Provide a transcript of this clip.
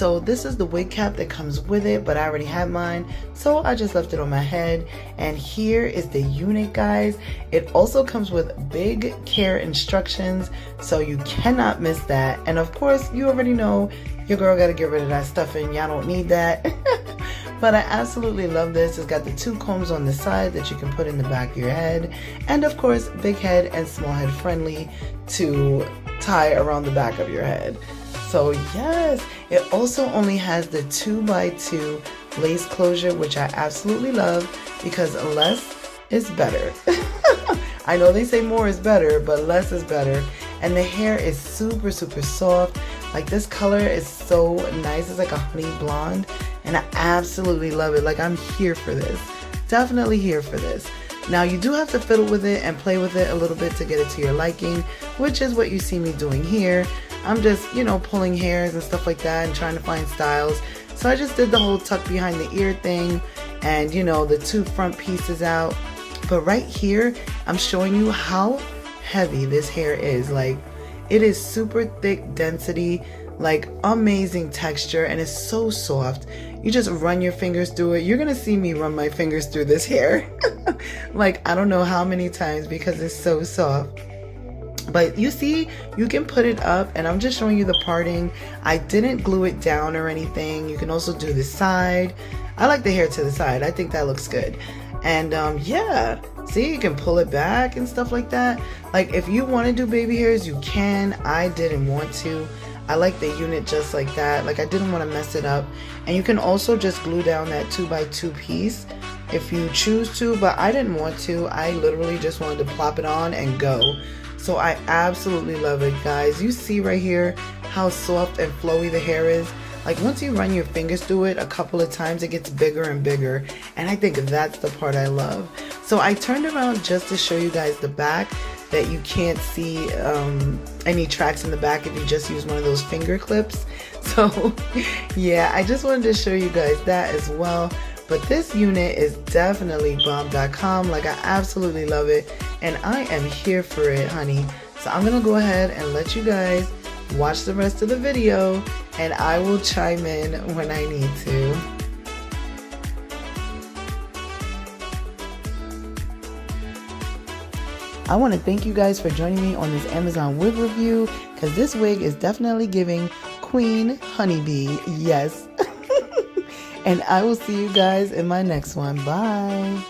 So this is the wig cap that comes with it, but I already had mine, so I just left it on my head. And here is the unit, guys. It also comes with big care instructions, so you cannot miss that. And of course, you already know your girl got to get rid of that stuffing. Y'all don't need that. But I absolutely love this. It's got the 2 combs on the side that you can put in the back of your head, and of course big head and small head friendly to tie around the back of your head. So yes, it also only has the 2x2 lace closure, which I absolutely love because less is better. I know they say more is better, but less is better. And the hair is super soft. Like, this color is so nice. It's like a honey blonde, and I absolutely love it. Like, I'm here for this. Definitely here for this. Now, you do have to fiddle with it and play with it a little bit to get it to your liking, which is what you see me doing here. I'm just, you know, pulling hairs and stuff like that and trying to find styles. So I just did the whole tuck behind the ear thing and, you know, the 2 front pieces out. But right here, I'm showing you how heavy this hair is. Like, it is super thick density, like amazing texture, and it's so soft. You just run your fingers through it. You're gonna see me run my fingers through this hair like I don't know how many times because it's so soft. But you see, you can put it up, and I'm just showing you the parting. I didn't glue it down or anything. You can also do the side. I like the hair to the side. I think that looks good. And yeah, see, you can pull it back and stuff like that. Like, if you want to do baby hairs, you can. I didn't want to. I like the unit just like that. Like, I didn't want to mess it up. And you can also just glue down that 2x2 piece if you choose to, but I didn't want to. I literally just wanted to plop it on and go. So I absolutely love it, guys. You see right here how soft and flowy the hair is. Like, once you run your fingers through it a couple of times, it gets bigger and bigger. And I think that's the part I love. So I turned around just to show you guys the back, that you can't see any tracks in the back if you just use one of those finger clips. So yeah, I just wanted to show you guys that as well. But this unit is definitely bomb.com. Like, I absolutely love it, and I am here for it, honey. So I'm gonna go ahead and let you guys watch the rest of the video, and I will chime in when I need to. I want to thank you guys for joining me on this Amazon wig review, because this wig is definitely giving Queen Honeybee, yes. And I will see you guys in my next one. Bye.